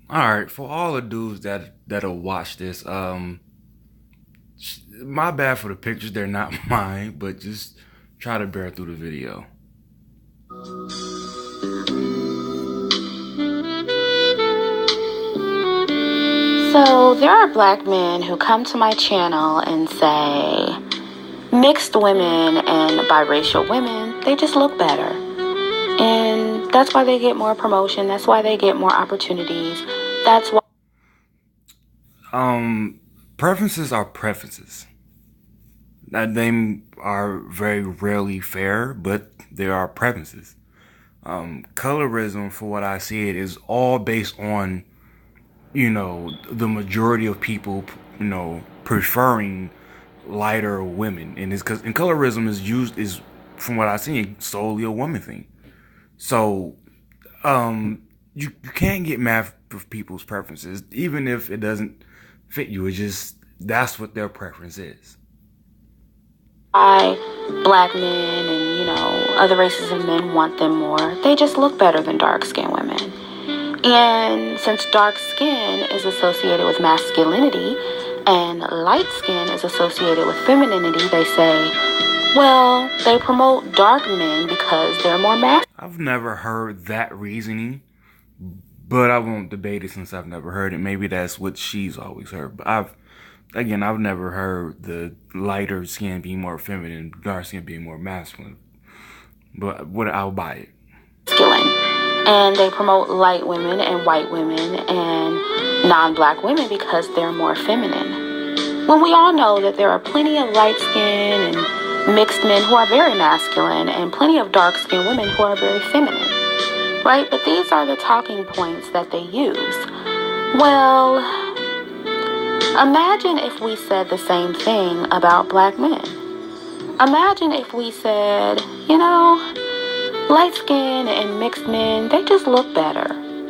All right, for all the dudes that'll watch this, my bad for the pictures. They're not mine, but just try to bear through the video. So, there are black men who come to my channel and say mixed women and biracial women, they just look better. And that's why they get more promotion. That's why they get more opportunities. That's why. Um, Preferences are preferences. That they are very rarely fair, but there are preferences. Colorism, for what I see it, is all based on the majority of people preferring lighter women, and it's because colorism is from what I see solely a woman thing. So you can't get mad with people's preferences, even if it doesn't fit you. It's just that's what their preference is. Why black men and, other races of men want them more. They just look better than dark skinned women. And since dark skin is associated with masculinity and light skin is associated with femininity, they say, well, they promote dark men because they're more masculine. I've never heard that reasoning, but I won't debate it since I've never heard it. Maybe that's what she's always heard. But I've never heard the lighter skin being more feminine, dark skin being more masculine. But I'll buy it. And they promote light women and white women and non-black women because they're more feminine. When we all know that there are plenty of light skin and mixed men who are very masculine and plenty of dark skinned women who are very feminine. Right? But these are the talking points that they use. Well, imagine if we said the same thing about black men. Imagine if we said, light skin and mixed men, they just look better.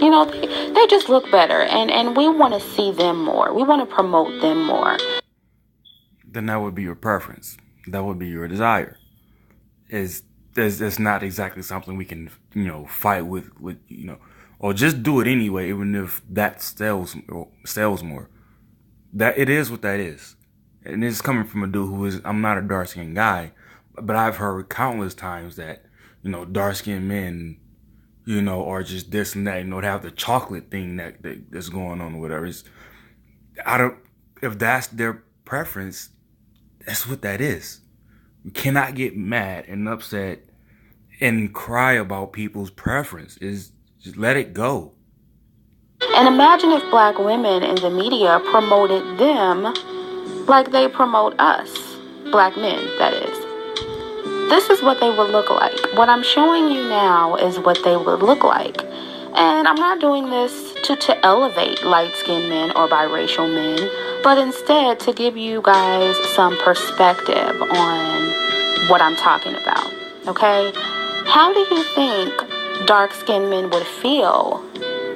They just look better. And we want to see them more. We want to promote them more. Then that would be your preference. That would be your desire. It's not exactly something we can, fight with, or just do it anyway, even if that sells more. That it is what that is. And it's coming from a dude I'm not a dark skinned guy, but I've heard countless times that, dark skinned men, are just this and that, they have the chocolate thing that's going on or whatever. I don't, if that's their preference, that's what that is. You cannot get mad and upset and cry about people's preference. Is just let it go. And imagine if black women in the media promoted them like they promote us, black men, that is. This is what they would look like. What I'm showing you now is what they would look like. And I'm not doing this to elevate light-skinned men or biracial men, but instead to give you guys some perspective on what I'm talking about, okay? How do you think dark-skinned men would feel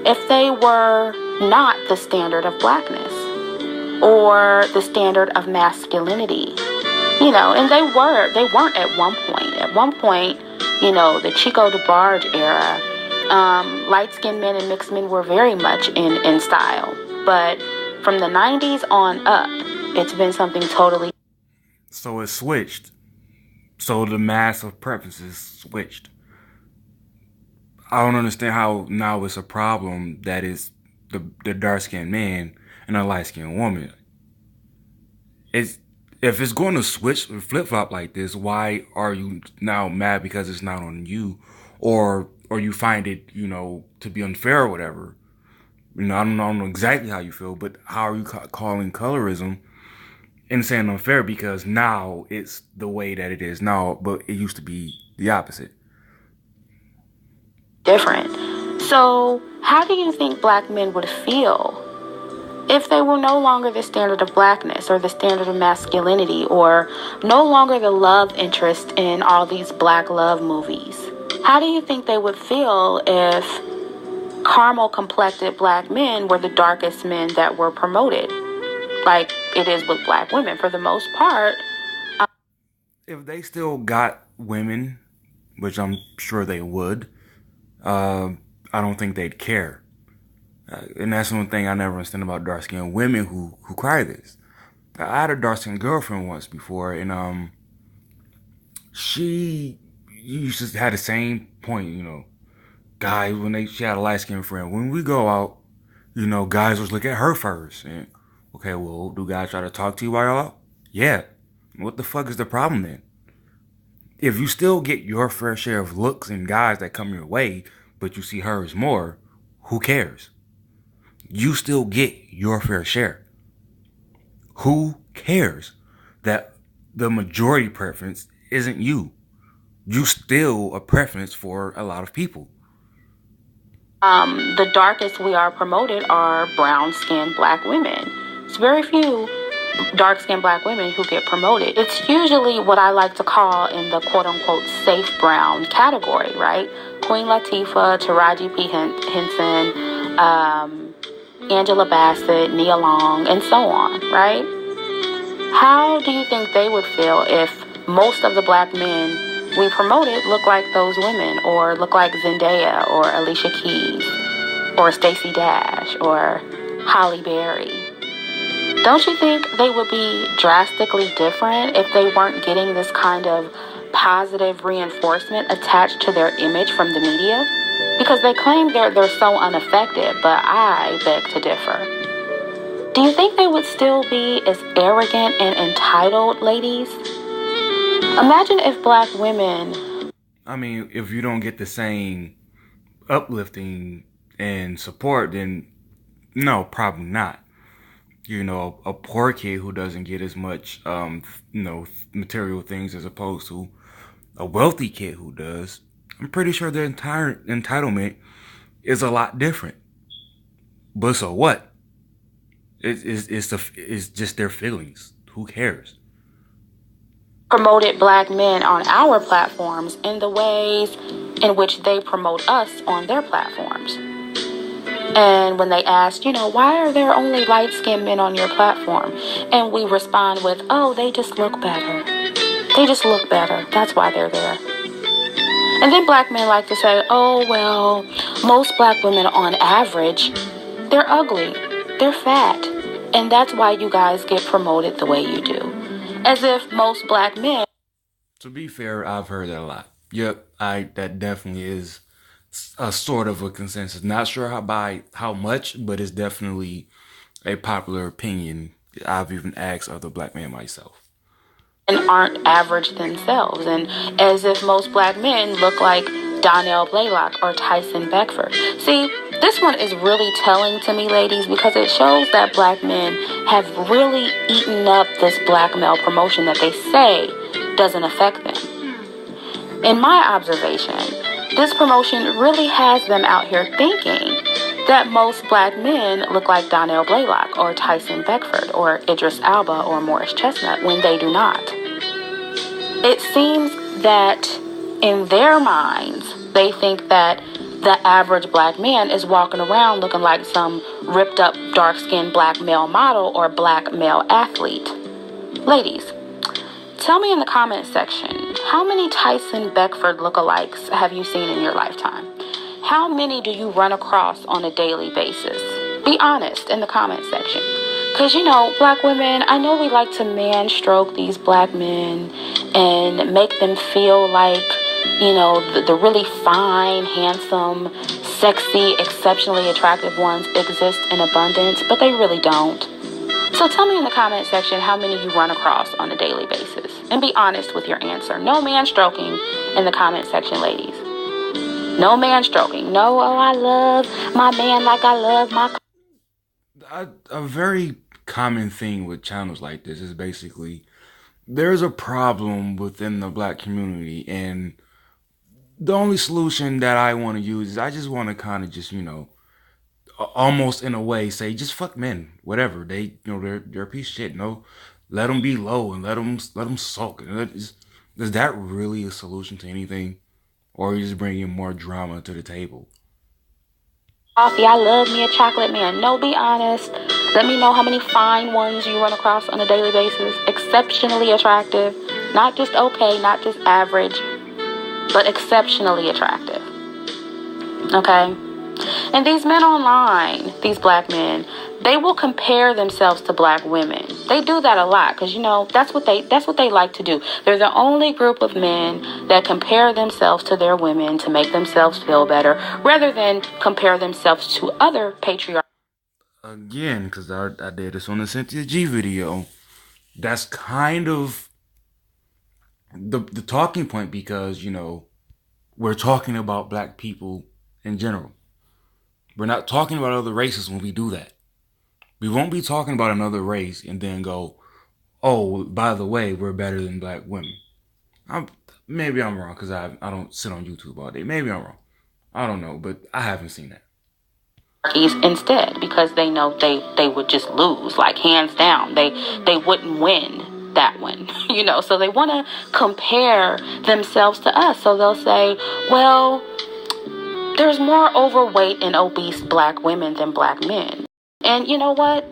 if they were not the standard of blackness or the standard of masculinity? And they weren't at one point. At one point, the Chico DeBarge era, light-skinned men and mixed men were very much in style. But from the 90s on up, it's been something totally. So it switched. So the mass of preferences switched. I don't understand how now it's a problem that is the dark-skinned man and a light-skinned woman. If it's going to switch or flip-flop like this, why are you now mad because it's not on you, or you find it to be unfair or whatever? I don't know exactly how you feel, but how are you calling colorism and saying unfair because now it's the way that it is now, but it used to be the opposite? Different. So, how do you think black men would feel if they were no longer the standard of blackness or the standard of masculinity or no longer the love interest in all these black love movies? How do you think they would feel if caramel complected black men were the darkest men that were promoted, like it is with black women for the most part? If they still got women, which I'm sure they would, I don't think they'd care. And that's one thing I never understand about dark skinned women who cry this. I had a dark skinned girlfriend once before, and she used to have the same point, guys, she had a light skinned friend, when we go out, guys was look at her first. And okay, well, do guys try to talk to you while you're out? Yeah. What the fuck is the problem then? If you still get your fair share of looks and guys that come your way, but you see hers more, who cares? You still get your fair share. Who cares that the majority preference isn't you? You still a preference for a lot of people. The darkest we are promoted are brown-skinned black women. It's very few dark-skinned black women who get promoted. It's usually what I like to call in the quote-unquote safe brown category, right? Queen Latifah, Taraji P. Henson, Angela Bassett, Nia Long, and so on, right? How do you think they would feel if most of the black men we promoted look like those women, or look like Zendaya, or Alicia Keys, or Stacey Dash, or Halle Berry? Don't you think they would be drastically different if they weren't getting this kind of positive reinforcement attached to their image from the media? Because they claim they're so unaffected, but I beg to differ. Do you think they would still be as arrogant and entitled, ladies? Imagine if black women... I mean, if you don't get the same uplifting and support, then no, probably not. A poor kid who doesn't get as much, material things as opposed to a wealthy kid who does, I'm pretty sure their entire entitlement is a lot different. But so what? It's just their feelings. Who cares? Promoted black men on our platforms in the ways in which they promote us on their platforms. And when they ask, why are there only light-skinned men on your platform? And we respond with, oh, they just look better. They just look better. That's why they're there. And then black men like to say, oh, well, most black women on average, they're ugly. They're fat. And that's why you guys get promoted the way you do. As if most black men... To be fair, I've heard that a lot. Yep, that definitely is a sort of a consensus. Not sure by how much, but it's definitely a popular opinion. I've even asked other black men myself. And aren't average themselves. And as if most black men look like Donnell Blaylock or Tyson Beckford. See, this one is really telling to me, ladies, because it shows that black men have really eaten up this black male promotion that they say doesn't affect them. In my observation, this promotion really has them out here thinking that most black men look like Donnell Blaylock or Tyson Beckford or Idris Elba or Morris Chestnut when they do not. It seems that in their minds, they think that the average black man is walking around looking like some ripped up dark-skinned black male model or black male athlete. Ladies, tell me in the comment section, how many Tyson Beckford lookalikes have you seen in your lifetime? How many do you run across on a daily basis? Be honest in the comment section. Because, black women, I know we like to man-stroke these black men and make them feel like, the really fine, handsome, sexy, exceptionally attractive ones exist in abundance, but they really don't. So tell me in the comment section how many you run across on a daily basis. And be honest with your answer. No man-stroking in the comment section, ladies. No man-stroking. No, oh, I love my man like I love my... A very common thing with channels like this is basically there's a problem within the black community, and the only solution that I want to use is I just want to kind of just, almost in a way say just fuck men, whatever. They, they're a piece of shit. No, let them be low and let them sulk. Is that really a solution to anything, or are you just bringing more drama to the table? Coffee, I love me a chocolate man. No, be honest. Let me know how many fine ones you run across on a daily basis. Exceptionally attractive. Not just okay, not just average, but exceptionally attractive. Okay? And these men online, these black men, they will compare themselves to black women. They do that a lot because, that's what they like to do. They're the only group of men that compare themselves to their women to make themselves feel better rather than compare themselves to other patriarchs. Again, because I did this on the Cynthia G video. That's kind of the talking point because, we're talking about black people in general. We're not talking about other races when we do that. We won't be talking about another race and then go, oh, by the way, we're better than black women. Maybe I'm wrong because I don't sit on YouTube all day. Maybe I'm wrong. I don't know, but I haven't seen that. Instead, because they know they would just lose, like hands down. They wouldn't win that one, so they want to compare themselves to us. So they'll say, well, there's more overweight and obese black women than black men. And you know what?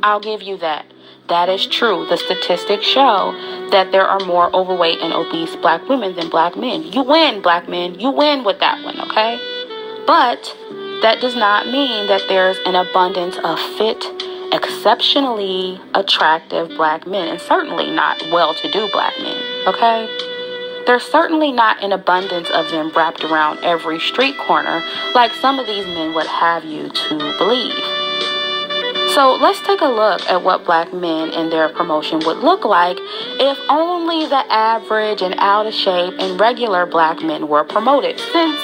I'll give you that. That is true. The statistics show that there are more overweight and obese black women than black men. You win, black men. You win with that one, okay? But that does not mean that there's an abundance of fit, exceptionally attractive black men, and certainly not well-to-do black men, okay? There's certainly not an abundance of them wrapped around every street corner like some of these men would have you to believe. So let's take a look at what black men and their promotion would look like if only the average and out of shape and regular black men were promoted. Since,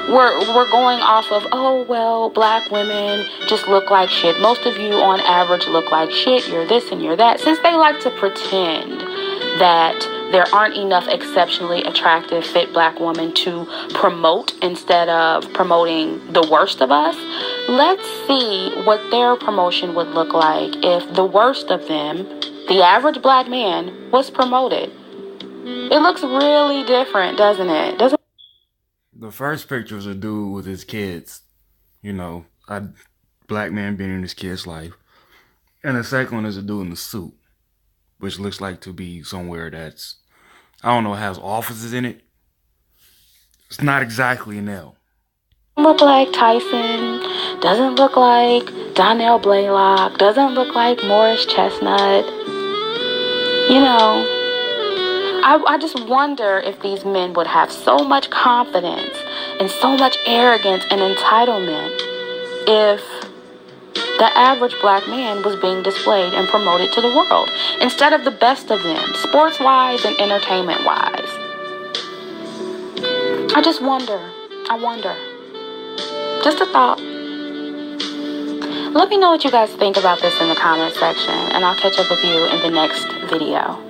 we're going off of, oh, well, black women just look like shit. Most of you on average look like shit. You're this and you're that. Since they like to pretend that there aren't enough exceptionally attractive, fit black women to promote instead of promoting the worst of us, let's see what their promotion would look like if the worst of them, the average black man, was promoted. It looks really different, doesn't it? The first picture was a dude with his kids, a black man being in his kid's life. And the second one is a dude in a suit, which looks like to be somewhere that's, I don't know, has offices in it. It's not exactly an L. Look like Tyson, doesn't look like Donnell Blaylock, doesn't look like Morris Chestnut. I just wonder if these men would have so much confidence and so much arrogance and entitlement if the average black man was being displayed and promoted to the world instead of the best of them, sports-wise and entertainment-wise. I wonder. Just a thought. Let me know what you guys think about this in the comment section, and I'll catch up with you in the next video.